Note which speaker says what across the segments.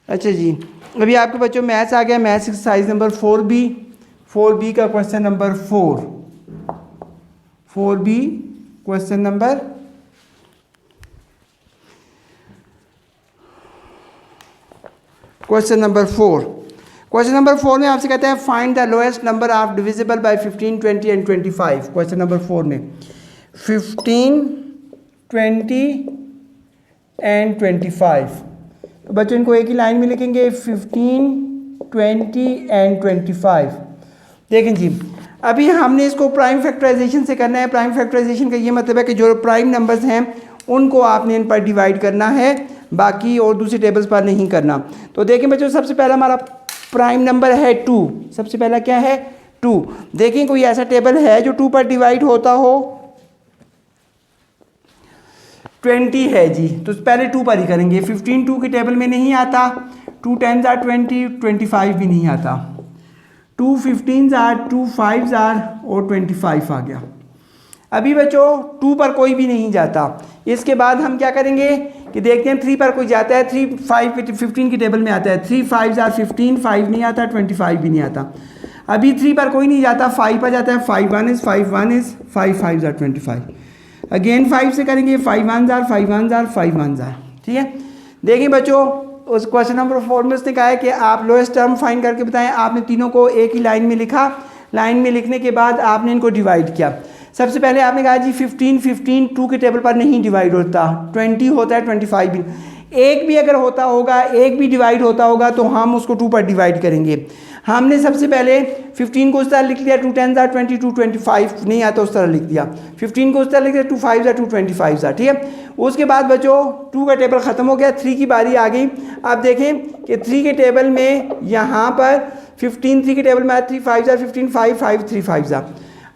Speaker 1: अच्छा जी, अभी आपके बच्चों मैथ्स आ गया, मैथ्स एक्सरसाइज नंबर 4B का question number 4B question number 4। Question number 4 में आपसे कहते हैं find the lowest number of divisible by 15, 20 and 25। Question number 4 में 15, 20 एंड 25। तो बच्चों इनको एक ही लाइन में लिखेंगे 15, 20 एंड 25। देखें जी, अभी हमने इसको प्राइम फैक्टराइजेशन से करना है। प्राइम फैक्टराइजेशन का ये मतलब है कि जो प्राइम नंबर्स हैं उनको आपने इन पर डिवाइड करना है, बाकी और दूसरे टेबल्स पर नहीं करना। तो देखें बच्चों, सबसे पहला हमारा प्राइम नंबर है 2। सबसे पहला क्या है? 2। देखें कोई ऐसा टेबल है जो 2 पर डिवाइड होता हो? 20 है जी, तो पहले 2 पर ही करेंगे। 15 2 के टेबल में नहीं आता, 2 10s are 20, 25 भी नहीं आता, 2 15s are 2 5s are और 25 आ गया। अभी बच्चों 2 पर कोई भी नहीं जाता। इसके बाद हम क्या करेंगे कि देखते हैं 3 पर कोई जाता है। 3 5 15 के टेबल में आता है, 3 5s are 15, 5 नहीं आता, 25 भी नहीं आता। अभी 3 पर कोई नहीं जाता, 5 पर जाता है, 5 1 is 5 1 is 5 5s are 25। Again 5 से करेंगे, 5 1s are 5 1s are 5 1s are। ठीक है, देखिए बच्चों उस क्वेश्चन नंबर 4 में उसने कहा है कि आप लोएस्ट टर्म फाइंड करके बताएं। आपने तीनों को एक ही लाइन में लिखा, लाइन में लिखने के बाद आपने इनको डिवाइड किया। सबसे पहले आपने कहा जी 15 2 के टेबल पर नहीं डिवाइड होता, 20 होता है, 25 भी। एक भी अगर होता होगा, एक भी डिवाइड होता होगा तो हम उसको 2 पर डिवाइड करेंगे। हमने सबसे पहले 15 को उस तरह लिख लिया, 2 10s are 20, 2 25 नहीं आता उस तरह लिख दिया। 15 को उस तरह लिख दिया, 2 5s are 2 25s are। ठीक है, उसके बाद बच्चों 2 का टेबल ख़त्म हो गया, 3 की बारी आ गई। आप देखें कि 3 के टेबल में यहाँ पर 15 3 के टेबल में 3 5s are 15, 5 5 3 5s are।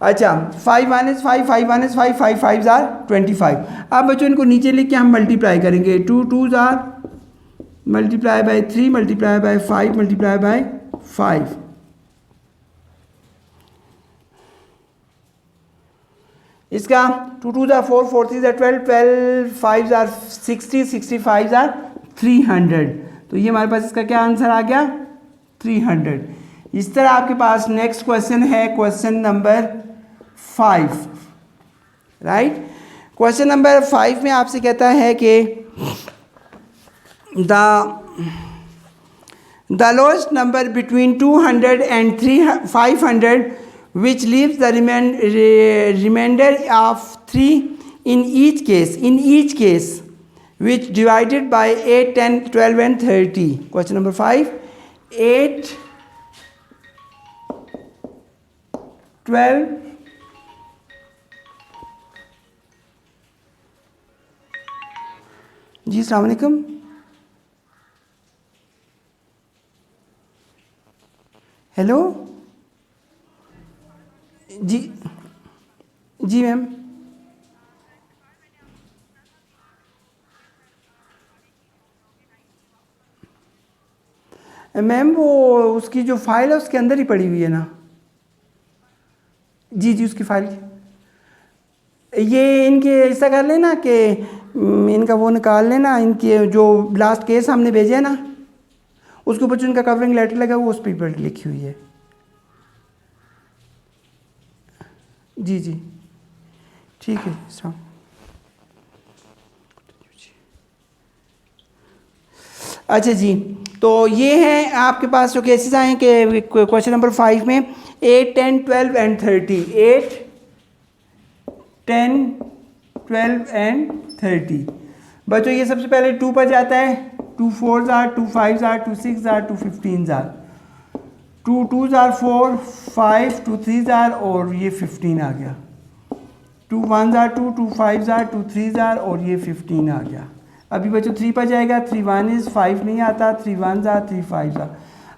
Speaker 1: अच्छा 5 1 is 5 5 1 is 5 5 5s are 25। अब बच्चों इनको नीचे लिख के हम मल्टीप्लाई करेंगे, 2 2s are multiply by 3 multiply by 5 multiply by 5। इसका 2 2s are 4 4 3s are 12 12 5s are 60 65s are 300। तो ये हमारे पास इसका क्या आंसर आ गया? 300। इस तरह आपके पास नेक्स्ट क्वेश्चन है question number 5। Right, question number 5 में आपसे कहता है कि the lowest number between 200 and 500 which leaves the remainder of 3 in each case which divided by 8 10 12 and 30। question number 5, 8 12 जी अस्सलाम वालेकुम। हेलो जी, जी मैम। मैम वो उसकी जो फाइल है उसके अंदर ही पड़ी हुई है ना? जी जी, उसकी फाइल ये इनके ऐसा कर लेना कि इनका वो निकाल लेना, इनके जो लास्ट केस हमने भेजे है ना उसके ऊपर जो इनका कवरिंग लेटर लगा वो उस पेपर लिखी हुई है। जी जी ठीक है सर। अच्छा जी, तो ये हैं आपके पास जो केसेस आए हैं कि क्वेश्चन नंबर 5 में 8 10 12 एंड 30, 8 10 12 एंड 30। बच्चों ये सबसे पहले 2 पर जाता है, 2 4s are 2 5s are 2 6s are 2 15s are, 2 2s are 4 5 2 3s are और ये 15 आ गया, 2 1s are 2 2 5s are 2 3s are और ये 15 आ गया। अभी बच्चों 3 पर जाएगा, 3 1 is 5 नहीं आता, 3 1s are 3 5s are।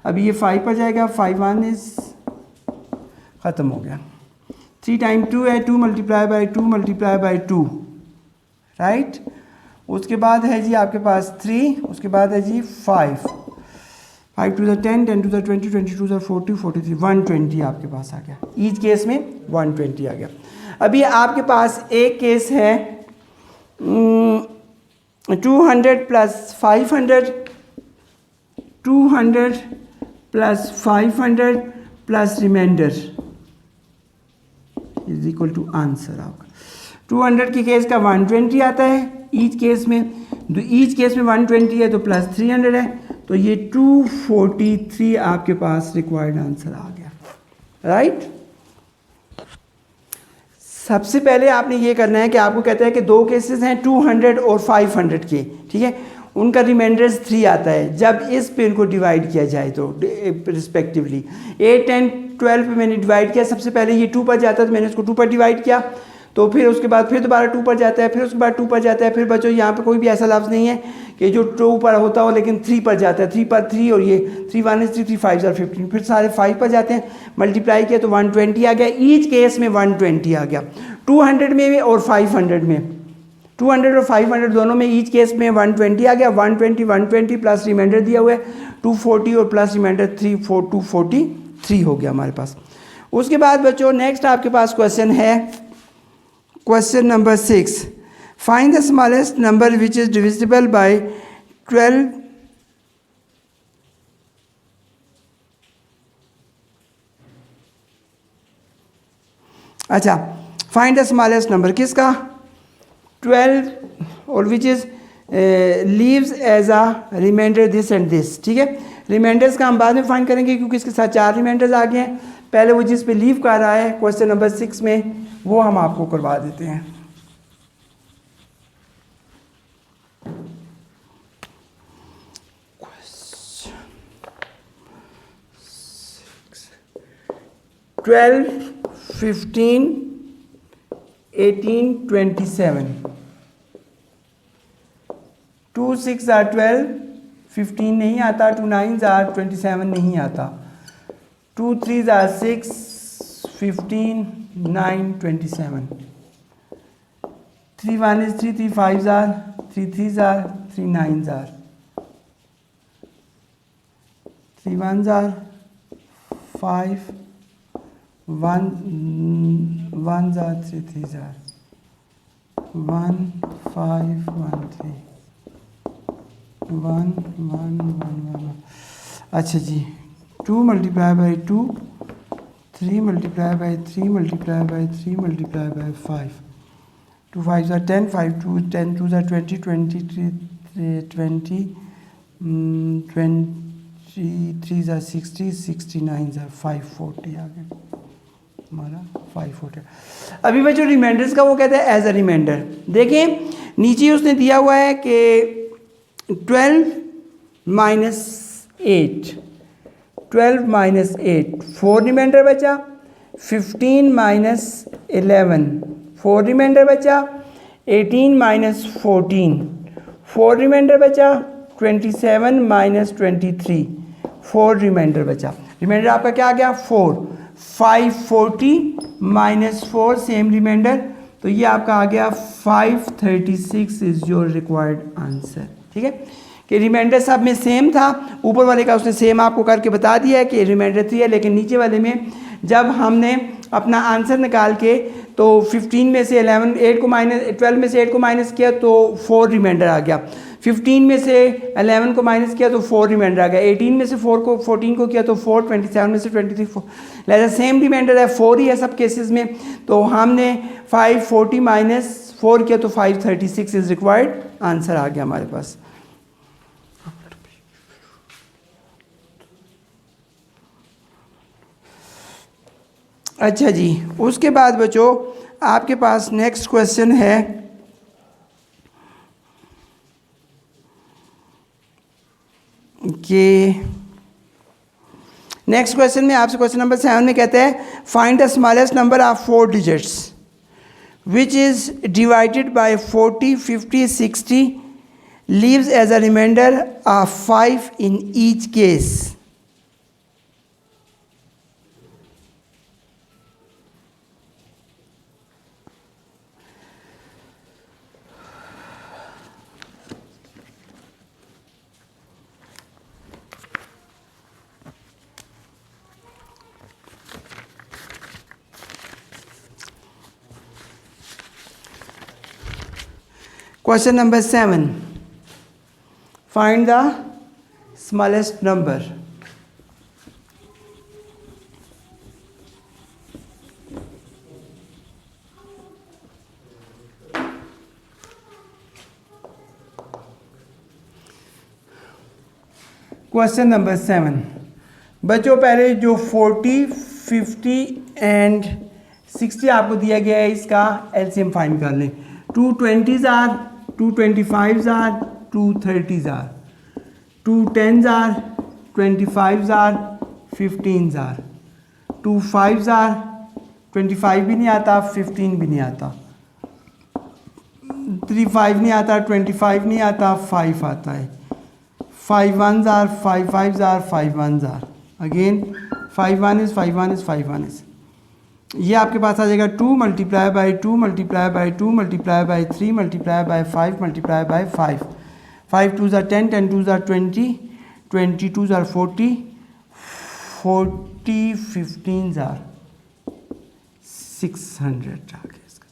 Speaker 1: अभी ये 5 पर जाएगा, 5 1 is ख़त्म हो गया। 3 टाइम 2 है, 2 multiply by 2 multiply by 2। Right, उसके बाद है जी आपके पास 3, उसके बाद है जी 5 5 to the 10 10 to the 20 20 to the 40 43 120 आपके पास आ गया। ईच केस में 120 आ गया। अभी आपके पास एक केस है 200 plus 500 200 plus 500 plus remainder is equal to answer आपका 200 के केस का 120 आता है ईच केस में, तो ईच केस में 120 है तो प्लस 300 है, तो ये 243 आपके पास रिक्वायर्ड आंसर आ गया, राइट। सबसे पहले आपने ये करना है कि आपको कहता है कि दो केसेस हैं 200 और 500 के, ठीक है, उनका रिमाइंडर्स 3 आता है जब इस पे इनको डिवाइड किया जाए तो रिस्पेक्टिवली 8, 10, 12 पे मैंने डिवाइड किया, सबसे पहले ये 2 पर जाता है तो मैंने इसको 2 पर डिवाइड किया, तो फिर उसके बाद फिर दोबारा 2 पर जाता है, फिर उसके बाद 2 पर जाता है, फिर बच्चों यहाँ पे कोई भी ऐसा लफ्ज़ नहीं है कि जो 2 पर होता हो लेकिन 3 पर जाता है, 3 पर 3 और ये 3 1 3 3 5 15, फिर सारे 5 पर जाते हैं, मल्टीप्लाई किया तो 120 आ गया, ईच केस में 120 आ गया, 200 में और 500 में, 200 और 500 दोनों में ईच केस में 120 आ गया, 120 प्लस रिमाइंडर दिया हुआ है 240 और प्लस रिमाइंडर 243 हो गया हमारे पास। उसके बाद बच्चों नेक्स्ट आपके पास क्वेश्चन है, question number 6, find the smallest number which is divisible by 12 अच्छा, फाइंड द स्मॉलेस्ट नंबर किसका 12 और which is leaves as a remainder this and this, ठीक है, रिमाइंडर्स का हम बाद में फाइंड करेंगे क्योंकि इसके साथ 4 रिमाइंडर्स आ गए हैं, पहले वो जिस पे लीव कर रहा है क्वेश्चन नंबर 6 में वो हम आपको करवा देते हैं। ट्वेल्व 15 18 27 2 6 are 12, 15 नहीं आता, 2 9 are 27 नहीं आता, 2 3 are 6, 15 9 27, 3 1 is 3, 3 5 are 3 3 are 3 9 are 3 1 are 5 1 1 are 3 3 are 1 5 1 3 1 1 1 1। अच्छा जी, 2 multiply by 2, 3 multiply by 3 multiply by 3 multiply by 5, 2 5 are 10, 5 2 10 2 are 20, 23 23 are 60, 69 are 540 आ गया हमारा 540। अभी बच्चों रिमाइंडर्स का वो कहता है एज अ रिमाइंडर, देखिए नीचे उसने दिया हुआ है कि 12 माइनस 8, 12 माइनस 8 4 रिमाइंडर बचा, 15 माइनस 11 4 रिमाइंडर बचा, 18 माइनस 14 4 रिमाइंडर बचा, 27 माइनस 23 4 रिमाइंडर बचा, रिमाइंडर आपका क्या आ गया 4, 540 माइनस 4 सेम रिमाइंडर, तो ये आपका आ गया 536 इज योर रिक्वायर्ड आंसर, ठीक है, कि रिमाइंडर सब में सेम था, ऊपर वाले का उसने सेम आपको करके बता दिया है कि रिमाइंडर 3 है, लेकिन नीचे वाले में जब हमने अपना आंसर निकाल के तो 15 में से 11 8 को माइनस 12 में से 8 को माइनस किया तो 4 रिमाइंडर आ गया, 15 में से 11 को माइनस किया तो 4 रिमाइंडर आ गया, 18 में से 14 को किया तो 4, 27 में से 23 4, लिहाजा सेम रिमाइंडर है 4 ही है सब केसेस में, तो हमने 540 माइनस 4 किया तो 536 इज रिक्वायर्ड आंसर आ गया हमारे पास। अच्छा जी, उसके बाद बच्चों आपके पास नेक्स्ट क्वेश्चन है कि नेक्स्ट क्वेश्चन में आपसे क्वेश्चन नंबर 7 में कहते हैं find the smallest number of 4 digits which is divided by 40 50 60 leaves as a remainder of 5 in each case. Question number 7. Find the smallest number. Question number 7 बच्चों, पहले जो 40, 50 एंड 60 आपको दिया गया है, इसका एलसीएम फाइंड कर लें। 2 20s are, 2 25s are, 2 30s are, 2 10s are, 25s are, 15s are, 2 5s are, 25 भी नहीं आता, 15 भी नहीं आता, 3 5 नहीं आता, 25 नहीं आता, 5 आता है, 5 1s are, 5 5s are, 5 1s are, again 5 1 is 5 1 is 5 1 is। ये आपके पास आ जाएगा 2 multiply by 2 multiply by 2 multiply by 3 multiply by 5 multiply by 5, 5 2s are 10, 10 2s are 20, 20 2s are 40, 40 15s are 600 आ गया इसका,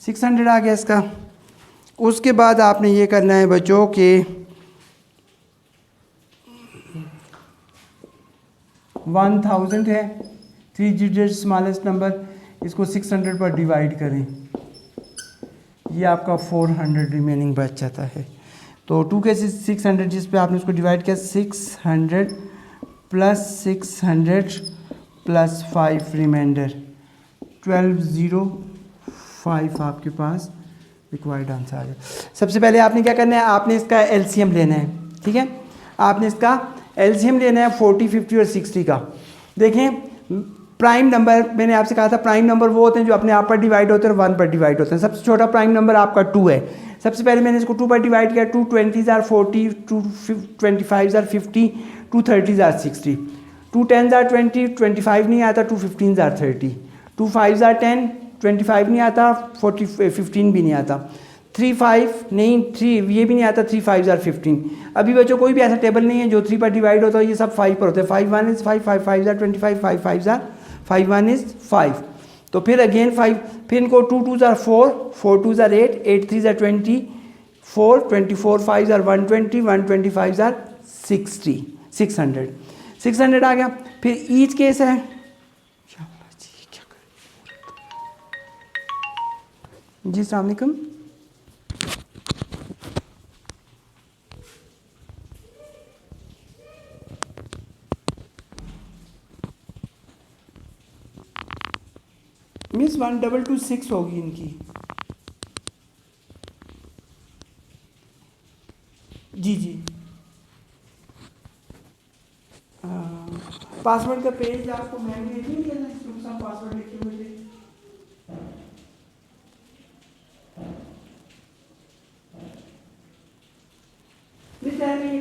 Speaker 1: 600 आ गया इसका। उसके बाद आपने ये करना है बच्चों के 1000 है, 3 डिजिट स्मॉलेस्ट नंबर, इसको 600 पर डिवाइड करें, ये आपका 400 रिमेनिंग बच जाता है। तो 2 के 600 जिस पे आपने उसको डिवाइड किया, 600 प्लस 600 प्लस 5 रिमाइंडर 1205 आपके पास रिक्वायर्ड आंसर आ गया। सबसे पहले आपने क्या करना है, आपने इसका एलसीएम लेना है, ठीक है। आपने इसका एलसीएम लेना है 40, 50 और 60 का। देखें प्राइम नंबर, मैंने आपसे कहा था प्राइम नंबर वो होते हैं जो अपने आप पर डिवाइड होते हैं और 1 पर डिवाइड होते हैं। सबसे छोटा प्राइम नंबर आपका 2 है। सबसे पहले मैंने इसको 2 पर डिवाइड किया, 2 20s are 40, 2 25s are 50, 2 30s are 60, 2 10s are 20, 25 नहीं आता, 2 15s आर 30, 2 5s आर 10, 25 नहीं आता, 15 भी नहीं आता, 3 5 नहीं, 3 ये भी नहीं आता, 3 5s आर 15। अभी बच्चों कोई भी ऐसा टेबल नहीं है जो 3 पर डिवाइड होता है, ये सब 5 पर होते हैं। 5 1 is 5, 5 5s are 25, 5 5s are 5 1 is 5। तो फिर अगेन 5, फिर इनको 2 2s are 4, 4 2s are 8, 8 3s are 24, 24 5s are 120, 125s are 60, 600, 600 आ गया। फिर ईच केस है, जी अस्सलाम वालेकुम। मिस 1226 होगी इनकी, जी जी। पासवर्ड का पेज आपको मैं भेज दूँगी, पासवर्ड लिख के मुझे। ये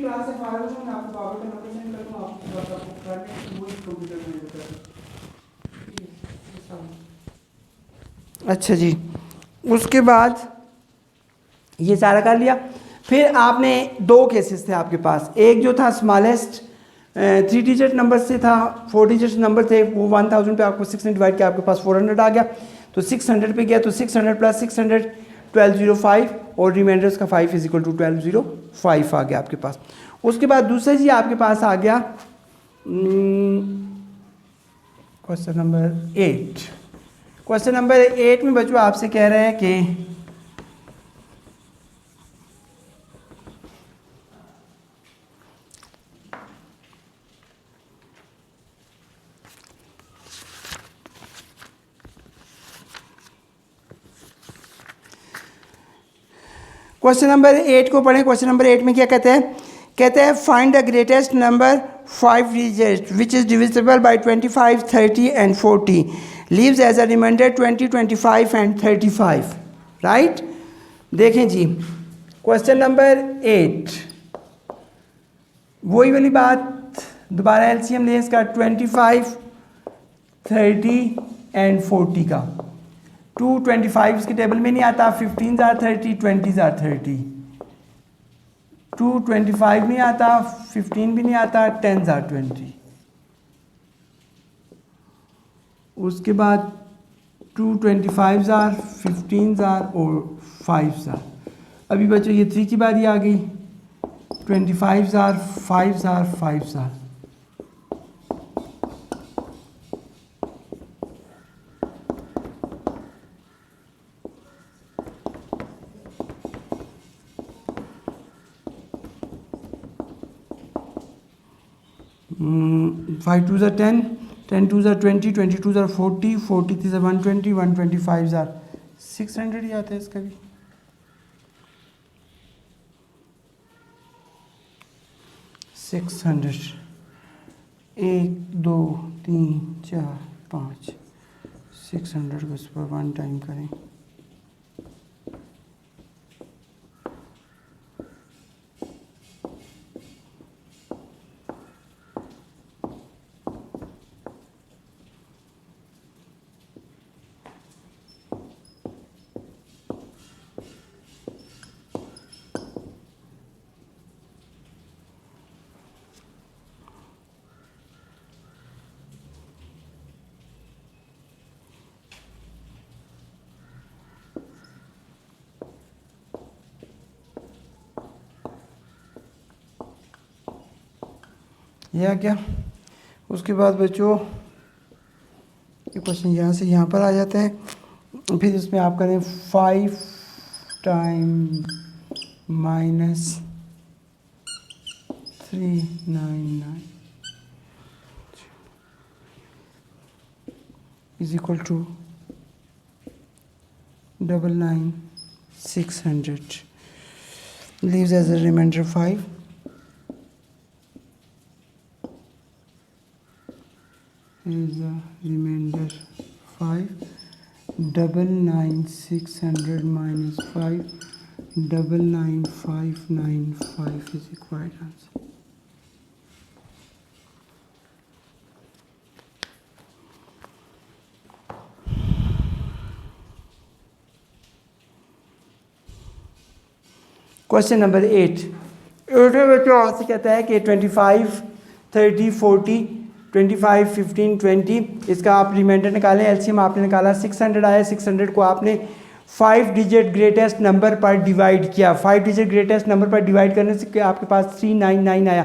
Speaker 1: क्लास से फारग हूँ, मैं आपको पावर का नंबर सेंड कर दूँ, आप कर लें, वो कंप्यूटर में कर। अच्छा जी, उसके बाद ये सारा कर लिया। फिर आपने 2 केसेस थे आपके पास, एक जो था स्मॉलेस्ट 3 डिजिट नंबर से था, 4 डिजिट नंबर थे, वो 1000 पे आपको 6 ने डिवाइड किया, आपके पास 400 आ गया। तो 600 पे गया, तो 600 प्लस 600 1205 और रिमाइंडर्स का 5 इज इक्वल टू 1205 आ गया आपके पास। उसके बाद दूसरा जी आपके पास आ गया क्वेश्चन नंबर 8। क्वेश्चन नंबर 8 में बच्चों आपसे कह रहे हैं कि क्वेश्चन नंबर 8 को पढ़ें। क्वेश्चन नंबर 8 में क्या कहते हैं, कहते हैं find the greatest number 5 digit which is divisible by 25, 30 and 40, leaves as a remainder 20, 25 and 35, right. देखें जी क्वेश्चन नंबर 8, वही वाली बात, दोबारा एलसीएम लें इसका 25, 30 एंड 40 का। 2 25 के टेबल में नहीं आता, 15s आर 30, 20s आर 30, 2 25 नहीं आता, 15 भी नहीं आता, 10s आर 20। उसके बाद 2 25s आर, 15s आर और 5s आर। अभी बच्चों ये 3 की बारी आ गई, 25 जार 5 जार 5 जार। फाइव टू ज़ार 10, 10 टू ज़ार 20, 20 टू ज़ार 40, 40 थ्री ज़ार 120, 125 ज़ार 600 ही आता है इसका भी। सिक्स 1 2 3 4 5 600 को इस पर 1 टाइम करें। ये आ गया। उसके बाद बच्चों ये क्वेश्चन यहाँ से यहाँ पर आ जाता है। फिर इसमें आप करें 5 time -399 is equal to 99600 leaves as a remainder 5 is a remainder 5 99600 minus 5 99595 is required answer. Question number 8 बच्चों आपसे कहता है कि 25 30 40 25 15 20 इसका आप रिमाइंडर निकालें। एलसीएम आपने निकाला 600 आया। 600 को आपने 5 डिजिट ग्रेटेस्ट नंबर पर डिवाइड किया। 5 डिजिट ग्रेटेस्ट नंबर पर डिवाइड करने से आपके पास 399 आया।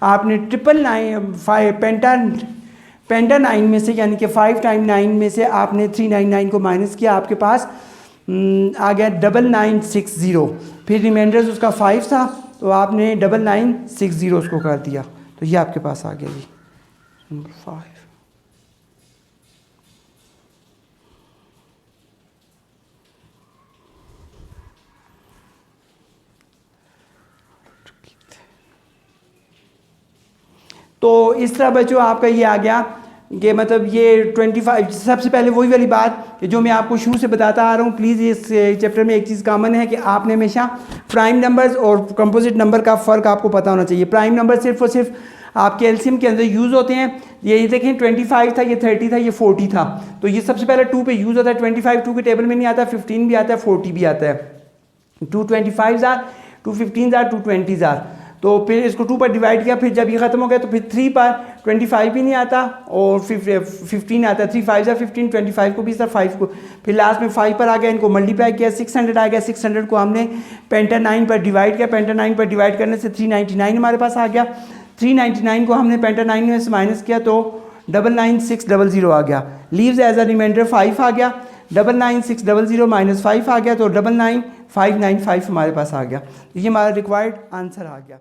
Speaker 1: आपने 999 पेंटा 9 में से यानी कि 5 टाइम 9 में से आपने 399 को माइनस किया, आपके पास आ गया 9960। फिर रिमाइंडर्स उसका 5 था तो आपने 9960 उसको कर दिया, तो ये आपके पास आ गया जी नंबर 5। तो इस तरह बच्चों आपका ये आ गया कि मतलब ये 25। सबसे पहले वही वाली बात कि जो मैं आपको शुरू से बताता आ रहा हूँ, प्लीज़ इस चैप्टर में एक चीज़ कॉमन है कि आपने हमेशा प्राइम नंबर्स और कंपोजिट नंबर का फ़र्क आपको पता होना चाहिए। प्राइम नंबर सिर्फ और सिर्फ आपके एलसीएम के अंदर यूज़ होते हैं। ये देखें 25 था, ये 30 था, ये 40 था, तो ये सबसे पहले 2 पे यूज़ होता है। 25 2 के टेबल में नहीं आता, 15 भी आता है, 40 भी आता है। 2 25 आर, 2 15 आर, 2 20 आर। तो फिर इसको 2 पर डिवाइड किया, फिर जब ये ख़त्म हो गया तो फिर 3 पर 25 भी नहीं आता और फिर 15 आता है। 3 5 या 15, 25 को भी सर 5 को, फिर लास्ट में 5 पर आ गया, इनको मल्टीप्लाई किया, 600 आ गया। 600 को हमने पेंटा 9 पर डिवाइड किया। पेंटा 9 पर डिवाइड करने से 399 हमारे पास आ गया। 399 को हमने पेंटा 9 में से माइनस किया तो 99600 आ गया। लीव्स एज अ रिमाइंडर 5 आ गया। 99600 माइनस 5 आ गया तो 99595 हमारे पास आ गया। ये हमारा रिक्वायर्ड आंसर आ गया।